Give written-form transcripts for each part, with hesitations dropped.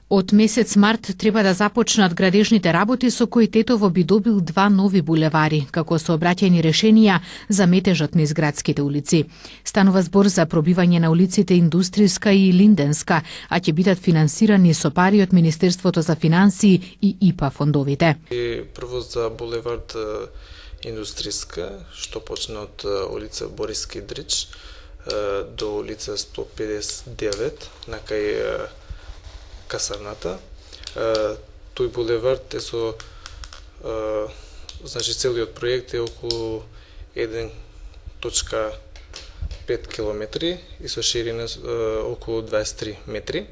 Од месец март треба да започнат градежните работи со кои Тетово би добил 2 нови булевари, како сообраќајни решенија за метежот низ градските улици. Станува збор за пробивање на улиците Индустријска и Линденска, а ќе бидат финансирани со пари од Министерството за финансии и ИПА фондовите. Прво за булевард Индустријска, што почна од улица Борис Кидрич до улица 159 на кај касарната. Тој булевард е со значи целиот проект е околу 1.5 километри и со ширина околу 23 метри.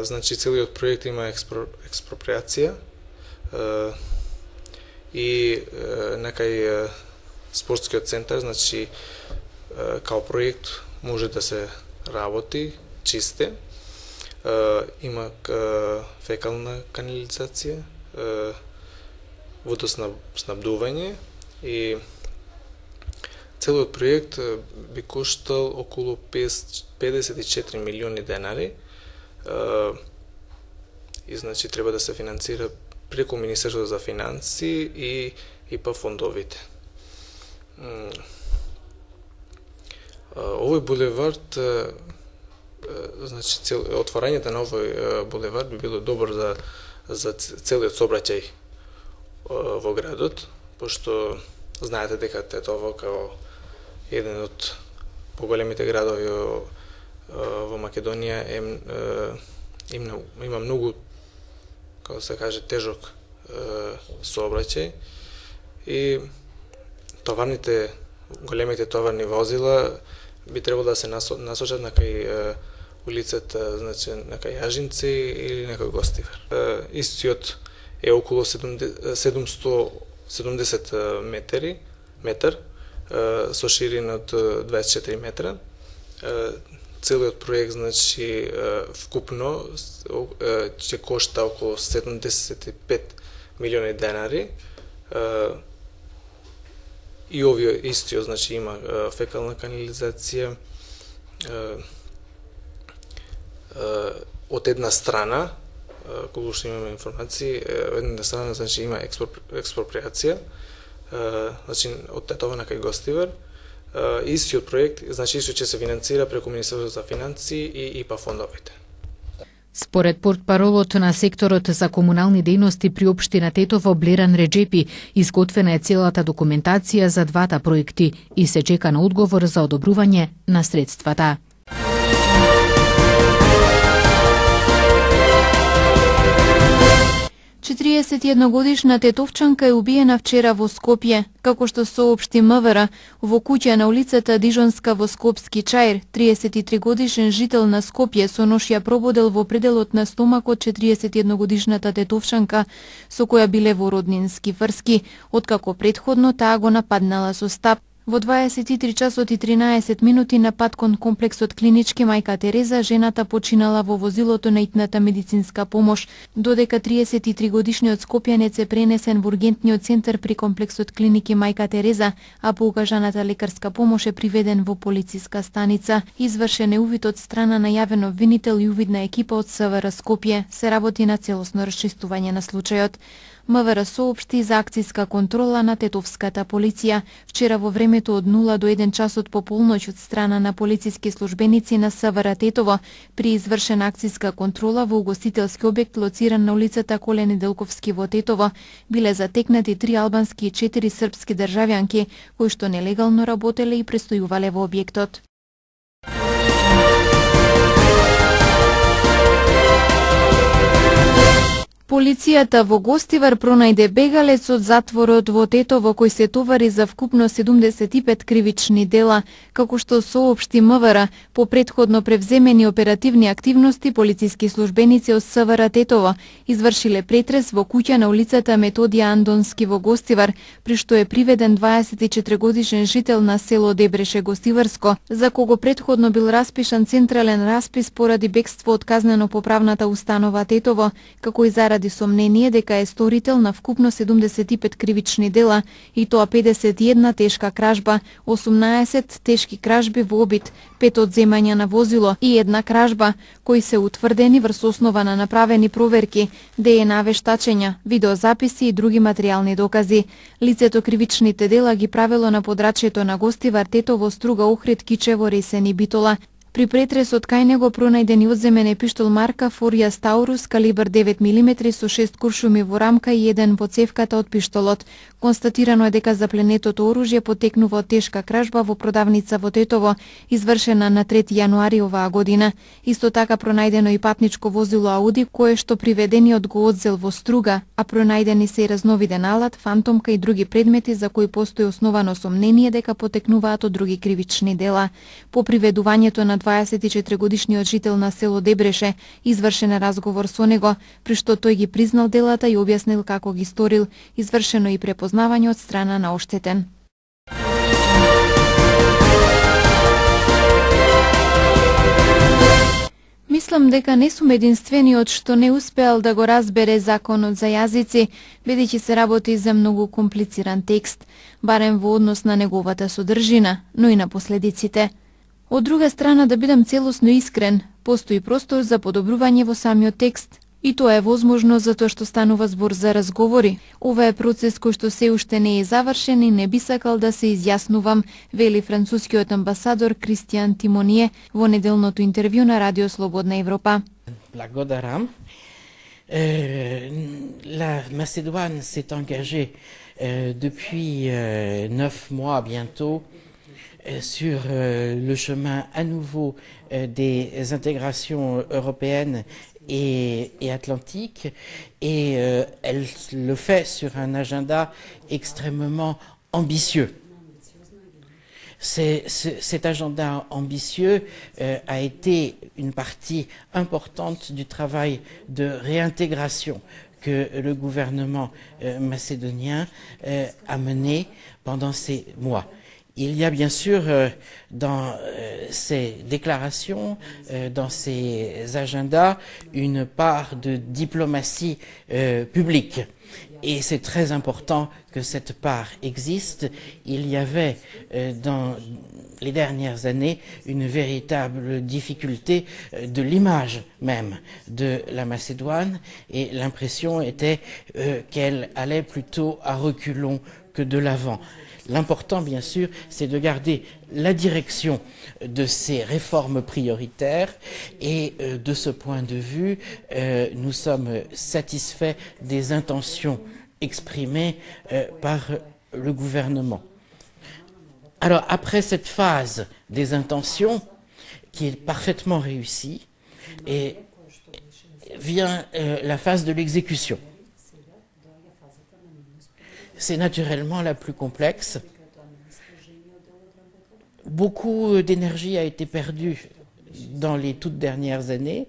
Значи целиот проект има експроприација и накај спортскиот центар, значи као проект може да се работи чисте. Има фекална канализација, водоснабдување и целиот проект би коштал околу 54 милиони денари и значи треба да се финансира преку Министерството за финансии и ИПА фондовите. Овој булевард, значи отварањето на овој булевард би било добро за целиот сообраќај во градот, пошто знаете дека Тетово како еден од поголемите градови во Македонија има многу, како се каже, тежок сообраќај и големите товарни возила би требало да се насочат на кај улицата, значи на кај Јажинци или на кај Гостивар. Истиот е околу 770 метар со ширина од 24 метра. Целиот проект, значи, вкупно ќе кошта околу 75 милиони денари. И овој истиот, значи, има фекална канализација. Од една страна, колку што имаме информации, од една страна, значи, има експроприација, значи, од Тетово на кај Гостивар. Истиот проект, значи, истиот ќе се финансира преку Министерството за финансии и ИПА фондовите. Според портпаролот на секторот за комунални дејности при општина Тетово Блеран Реджепи, изготвена е целата документација за двата проекти и се чека на одговор за одобрување на средствата. Четириесетиедногодишна тетовчанка е убиена вчера во Скопје, како што соопшти МВР, во куќа на улицата Дижонска во Скопски Чаир. 33-годишен жител на Скопје со нож ја прободел во пределот на стомакот 41-годишната тетовчанка, со која биле во роднински врски, откако претходно таа го нападнала со стап. Во 23 часот и 13 минути на пат кон комплексот Клинички Мајка Тереза, жената починала во возилото на итната медицинска помош, додека 33-годишниот скопјанец е пренесен во ургентниот центар при комплексот Клиники Мајка Тереза, а по укажаната лекарска помош е приведен во полициска станица. Извршен е увид од страна на јавен обвинител и увидна екипа од СВР Скопје. Се работи на целосно расчистување на случајот. МВР соопшти за акцијска контрола на тетовската полиција. Вчера во времето од 0 до 1 часот по полноќ од страна на полициски службеници на СВР Тетово при извршена акцијска контрола во угостителски објект лоциран на улицата Коле Неделковски во Тетово биле затекнати 3 албански и 4 српски државјанки кои што нелегално работеле и престојувале во објектот. Полицијата во Гостивар пронајде бегалец од затворот во Тетово кој се товари за вкупно 75 кривични дела. Како што соопшти МВР, по претходно превземени оперативни активности, полициски службеници од СВР Тетово извршиле претрес во куќа на улицата Методија Андонски во Гостивар, при што е приведен 24-годишен жител на село Дебреше Гостиварско, за кого претходно бил распишан централен распис поради бегство од казнено-поправната установа Тетово, како и заради изради сомнение дека е сторител на вкупно 75 кривични дела, и тоа 51 тешка кражба, 18 тешки кражби во обид, 5 одземања на возило и една кражба, кои се утврдени врз основа на направени проверки, ДНА вештачења, видеозаписи и други материјални докази. Лицето кривичните дела ги правело на подрачјето на Гостивар, Тетово, Струга, Охрид, Кичево, Ресен и Битола. При претресот кај него пронајден и одземен е пиштол марка Фориас Таурус калибар 9 мм со 6 куршуми во рамка и еден во цевката од пиштолот. Констатирано е дека запленетото оружје потекнува од тешка кражба во продавница во Тетово, извршена на 3 јануари оваа година. Исто така пронајдено и патничко возило Ауди, кое што приведениот го одзел во Струга, а пронајдени се и разновиден алат, фантомка и други предмети за кои постои основано сомнение дека потекнуваат од други кривични дела. По приведувањето на 24-годишниот жител на село Дебреше, извршен разговор со него, при што тој ги признал делата и објаснил како ги сторил, извршено и препознавање од страна на оштетен. Мислам дека не сум единствениот што не успеал да го разбере законот за јазици, бидејќи се работи за многу комплициран текст, барем во однос на неговата содржина, но и на последиците. Од друга страна, да бидам целосно искрен, постои простор за подобрување во самиот текст. И тоа е возможно затоа што станува збор за разговори. Ова е процес кој што се уште не е завршен и не би сакал да се изјаснувам, вели францускиот амбасадор Кристијан Тимоние во неделното интервју на Радио Слободна Европа. Благодарам. La Macédoine s'est engagée depuis 9 mois bientôt sur le chemin à nouveau des intégrations européennes et atlantiques, et elle le fait sur un agenda extrêmement ambitieux. Cet agenda ambitieux a été une partie importante du travail de réintégration que le gouvernement macédonien a mené pendant ces mois. Il y a bien sûr dans ces déclarations, dans ces agendas, une part de diplomatie publique. Et c'est très important que cette part existe. Il y avait dans les dernières années une véritable difficulté de l'image même de la Macédoine, et l'impression était qu'elle allait plutôt à reculons que de l'avant. L'important, bien sûr, c'est de garder la direction de ces réformes prioritaires, et de ce point de vue, nous sommes satisfaits des intentions exprimées par le gouvernement. Alors, après cette phase des intentions, qui est parfaitement réussie, et vient la phase de l'exécution. C'est naturellement la plus complexe. Beaucoup d'énergie a été perdue dans les toutes dernières années.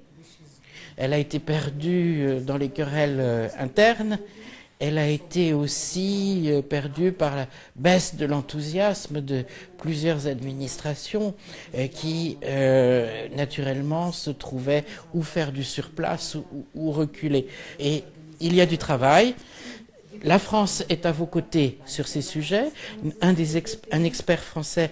Elle a été perdue dans les querelles internes. Elle a été aussi perdue par la baisse de l'enthousiasme de plusieurs administrations qui, naturellement, se trouvaient ou faire du surplace ou reculer. Et il y a du travail. La France est à vos côtés sur ces sujets. Un expert français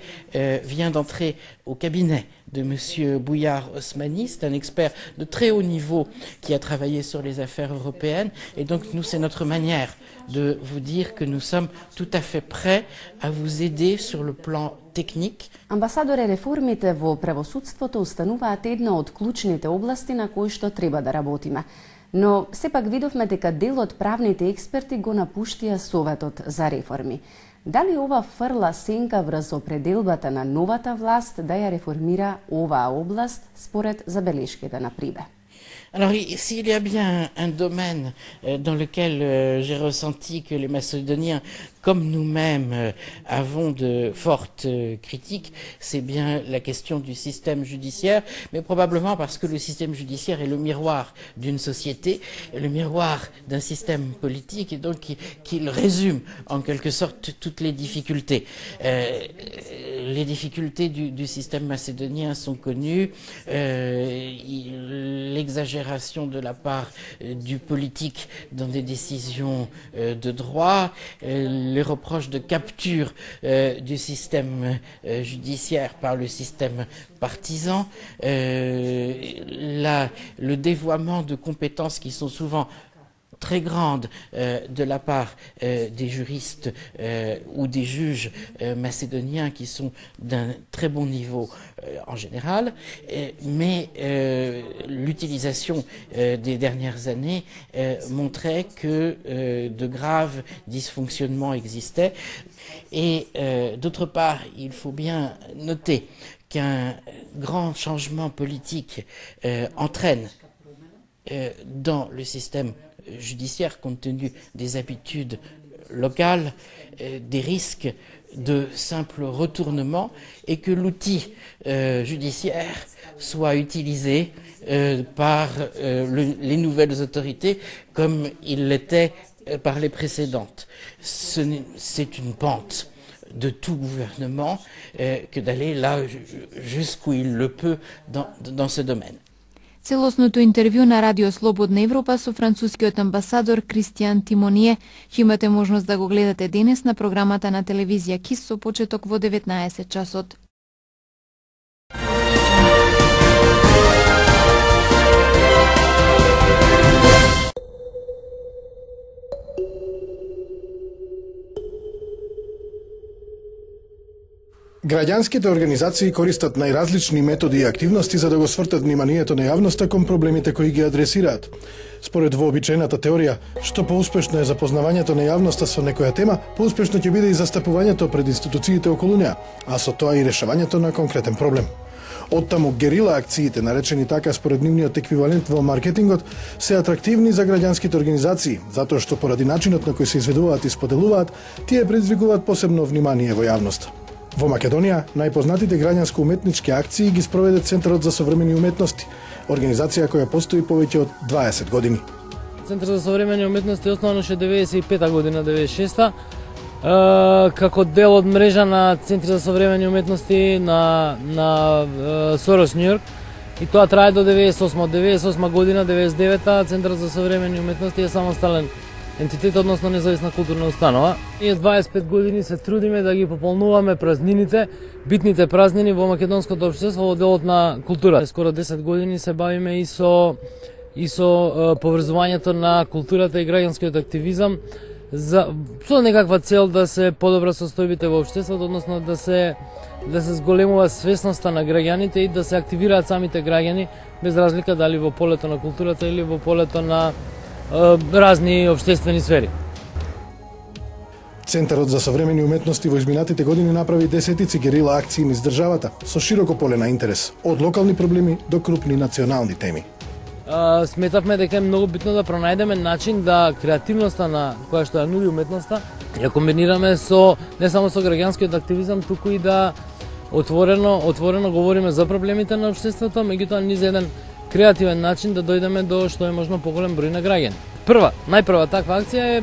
vient d'entrer au cabinet de M. Bouillard Osmani. C'est un expert de très haut niveau qui a travaillé sur les affaires européennes. Et donc, nous, c'est notre manière de vous dire que nous sommes tout à fait prêts à vous aider sur le plan техник. Амбасадоре, реформите во правосудството остануваат една од клучните области на кои што треба да работиме. Но сепак видовме дека дел од правните експерти го напуштија Советот за реформи. Дали ова фрла сенка врз определбата на новата власт да ја реформира оваа област според забелешките на Прибе? Alors, s'il y a bien un domaine dans lequel j'ai ressenti que les Macédoniens, comme nous-mêmes, avons de fortes critiques, c'est bien la question du système judiciaire, mais probablement parce que le système judiciaire est le miroir d'une société, le miroir d'un système politique, et donc qu'il résume en quelque sorte toutes les difficultés. Les difficultés du système macédonien sont connues. L'exagération de la part du politique dans des décisions de droit, les reproches de capture du système judiciaire par le système partisan, le dévoiement de compétences qui sont souvent très grande de la part des juristes ou des juges macédoniens qui sont d'un très bon niveau en général, mais l'utilisation des dernières années montrait que de graves dysfonctionnements existaient. Et d'autre part, il faut bien noter qu'un grand changement politique entraîne dans le système judiciaire, compte tenu des habitudes locales, des risques de simple retournement, et que l'outil judiciaire soit utilisé par les nouvelles autorités comme il l'était par les précédentes. C'est une pente de tout gouvernement que d'aller là jusqu'où il le peut dans ce domaine. Целосното интервју на Радио Слободна Европа со францускиот амбасадор Кристијан Тимоние ќе имате можност да го гледате денес на програмата на телевизија КИС со почеток во 19 часот. Граѓанските организации користат најразлични методи и активности за да го свртат вниманието на јавноста кон проблемите кои ги адресираат. Според вообичаената теорија, што поуспешно е запознавањето на јавноста со некоја тема, поуспешно ќе биде и застапувањето пред институциите околу неа, а со тоа и решавањето на конкретен проблем. Оттаму герила акциите, наречени така според нивниот еквивалент во маркетингот, се атрактивни за граѓанските организации, затоа што поради начинот на кој се изведуваат и споделуваат, тие предизвикуваат посебно внимание во јавноста. Во Македонија, најпознатите граѓанско-уметнички акции ги спроведе Центарот за современи уметности, организација која постои повеќе од 20 години. Центарот за современи уметности е основан уште 95 година, 96-та, како дел од мрежа на Центри за современи уметности на Сорос, Њујорк, и тоа трае до 98. Од 98 година, 99-та, Центарот за современи уметности е самостален ентитет, односно независна културна установа. Ние 25 години се трудиме да ги пополнуваме празнините, битните празнини во македонското општество во делот на култура. Скоро 10 години се бавиме и со поврзувањето на културата и граѓанскиот активизам со некаква цел да се подобра состојбите во општеството, односно да се зголемува свесноста на граѓаните и да се активираат самите граѓани без разлика дали во полето на културата или во полето на разни општествени сфери. Центарот за современи уметности во изминатите години направи десетици герила акции низ државата со широко поле на интерес, од локални проблеми до крупни национални теми. Сметавме дека е многу битно да пронајдеме начин да креативноста на која што ја нуди уметноста ја комбинираме со не само со граѓанскиот активизам, туку и да отворено говориме за проблемите на општеството, меѓутоа низ еден креативен начин да дојдеме до што е можно поголем број на граѓани. Најпрва таква акција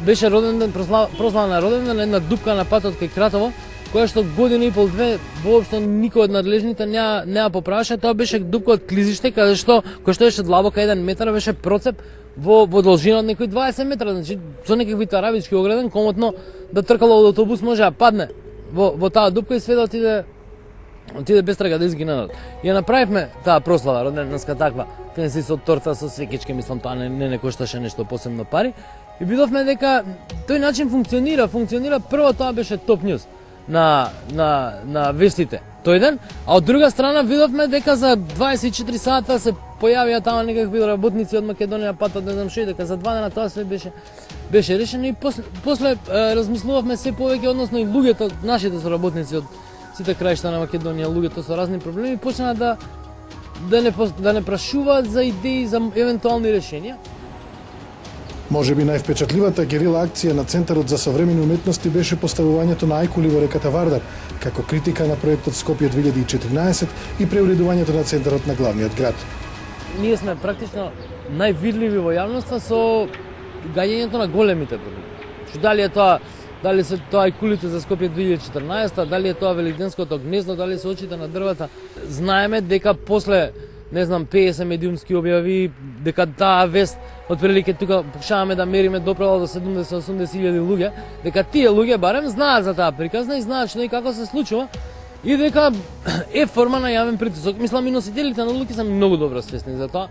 беше роден ден, прослава на роден ден, една дупка на патот кај Кратово, која што година и пол, две, воопшто никој од надлежните не ја поправаше. Тоа беше дупка од клизиште, кој што беше длабока 1 метар, беше процеп во должина од некои 20 метра, значи со некакви тарабички ограден, комотно да тркало од автобус може да падне во таа дупка и све да отиде без трага да изгине народ. Ја направивме таа прослава роденденска таква, фенси со торта, со свекички, мислам тоа не кошташе нешто посебно пари. И видовме дека тој начин функционира. Прво тоа беше топ нјуз на вестите тој ден, а од друга страна видовме дека за 24 сата се појавија тама некакви работници од Македонија, патот, не знам што, и дека за 2 дена тоа све беше решено. И после размислувавме се повеќе, односно и луѓето, нашите соработници од сите краишта на Македонија, луѓето со разни проблеми, почнаа да не прашуваат за идеи за евентуални решенија. Можеби највпечатливата герила акција на Центарот за современи уметности беше поставувањето на ајкули во реката Вардар, како критика на проектот Скопје 2014 и преуредувањето на центарот на главниот град. Ние сме практично највидливи во јавноста со гаѓањето на големите проблеми. Дали е тоа дали се тоа и кулите за Скопје 2014, дали е тоа Великденското гнездо, дали се очите на дрвата. Знаеме дека после, не знам, 50 медиумски објави, дека таа вест, отприлике тука покушаваме да мериме допрела до 70-80 илјади луѓе, дека тие луѓе барем знаат за таа приказна и знаат што и како се случува, и дека е форма на јавен притисок. Мислам, и носителите на луѓе се многу добро свесни за тоа.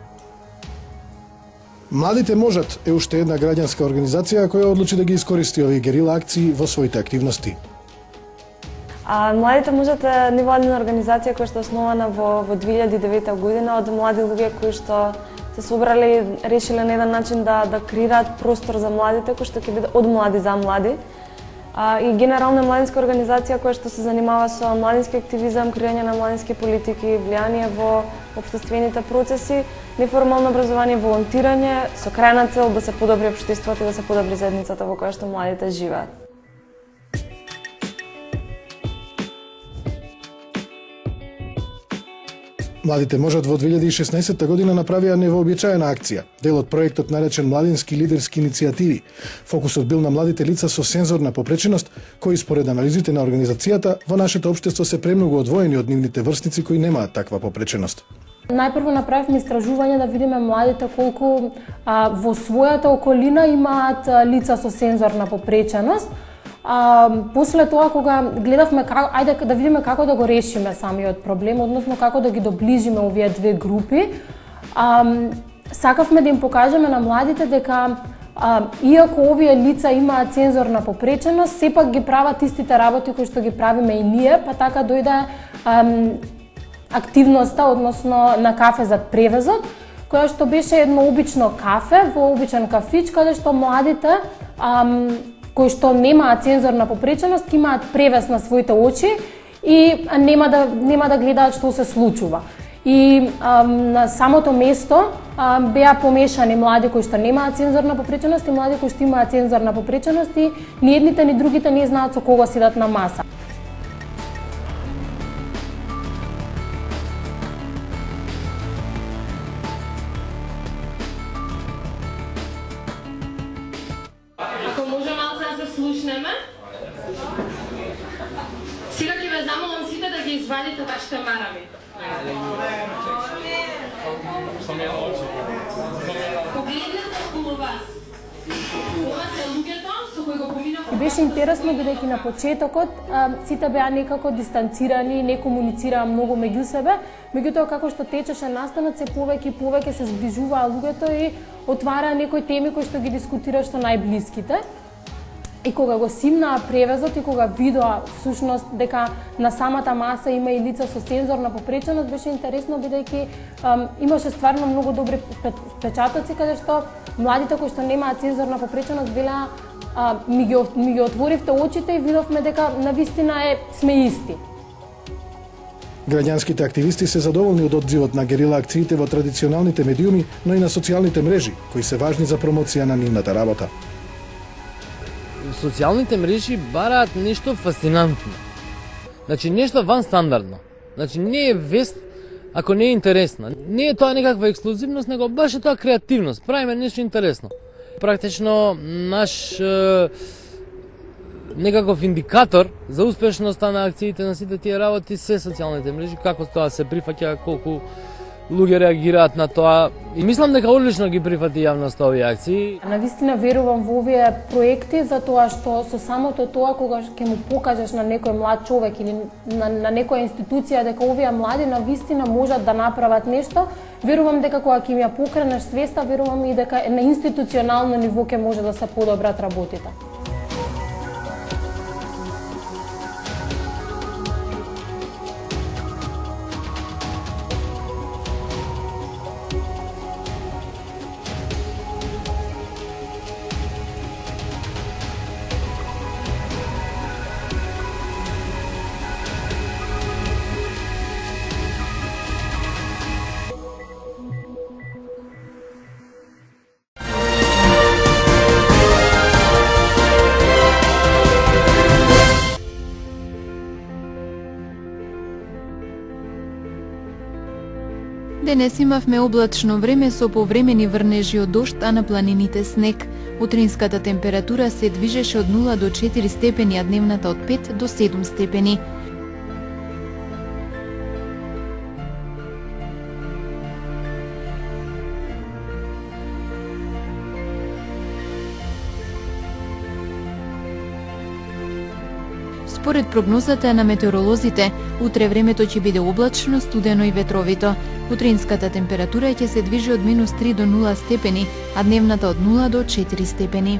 Младите можат е уште една граѓанска организација која одлучи да ги искористи овие герила акции во своите активности. Младите можат е невладина организација која што е основана во 2009 година од млади луѓе кои што се собрали и решиле на еден начин да креираат простор за младите кој што ќе биде од млади за млади. И генерална младинска организација која што се занимава со младински активизам, креирање на младински политики, влијание во општествените процеси, неформално образование, волонтирање со крајна цел да се подобри општеството и да се подобри заедницата во која што младите живеат. Младите можат во 2016 година направија невообичаена акција, дел од проектот наречен Младински лидерски иницијативи. Фокусот бил на младите лица со сензорна попреченост, кои според анализите на организацијата во нашето општество се премногу одвоени од нивните врсници кои немаат таква попреченост. Најпрво направивме истражување да видиме младите колку во својата околина имаат лица со сензорна попреченост. После тоа, кога гледавме ајде да видиме како да го решиме самиот проблем, односно како да ги доближиме овие две групи, сакавме да им покажеме на младите дека иако овие лица имаат сензорна попреченост, сепак ги прават истите работи кои што ги правиме и ние, па така дојде активноста, односно на кафе за превезот, која што беше едно обично кафе во обичен кафич, каде што младите кои што немаат сензорна попреченост, имаат превес на своите очи и нема да гледаат што се случува. И на самото место беа помешани млади кои што немаат сензорна попреченост и млади кои што имаат сензорна попреченост и ни едните ни другите не знаат со кого седат на маса. Сега ќе ве замолам сите да ги извадите вашите марами. Погледнете околу вас. Ова се луѓето со кои го поминав. И беше интересно бидејќи на почетокот сите беа некако дистанцирани, не комуницираа многу меѓу себе, меѓутоа како што течеше настанот се повеќе и повеќе се зближуваа луѓето и отвараа некои теми кои што ги дискутираа што најблиските. И кога го симнаа превезот и кога видоа всушност дека на самата маса има и лица со сензорна попреченост, беше интересно бидејќи имаше стварно многу добри впечатоци каде што младите кои што немаат сензорна попреченост велеа ми ги отворивте очите и видовме дека навистина сме исти. Граѓанските активисти се задоволни од одзивот на герила акциите во традиционалните медиуми, но и на социјалните мрежи, кои се важни за промоција на нивната работа. Социјалните мрежи бараат нешто фасцинантно. Значи, нешто ванстандардно. Значи, не е вест ако не е интересна. Не е тоа некаква ексклузивност, него баш е тоа креативност. Правиме нешто интересно. Практично, наш некаков индикатор за успешноста на акциите на сите тие работи се социјалните мрежи, како тоа се прифаќа, колку луѓе реагираат на тоа. И мислам дека одлично ги прифати јавноста овие акции. Навистина верувам во овие проекти затоа што со самото тоа кога ќе му покажеш на некој млад човек или на некоја институција дека овие млади навистина можат да направат нешто, верувам дека кога ќе им ја покренеш свеста, верувам и дека на институционално ниво ќе може да се подобрат работите. Денес имавме облачно време со повремени врнежи од дожд, а на планините снег. Утринската температура се движеше од 0 до 4 степени, а дневната од 5 до 7 степени. Според прогнозата на метеоролозите, утре времето ќе биде облачно, студено и ветровито. Утринската температура ќе се движи од -3 до 0 степени, а дневната од 0 до 4 степени.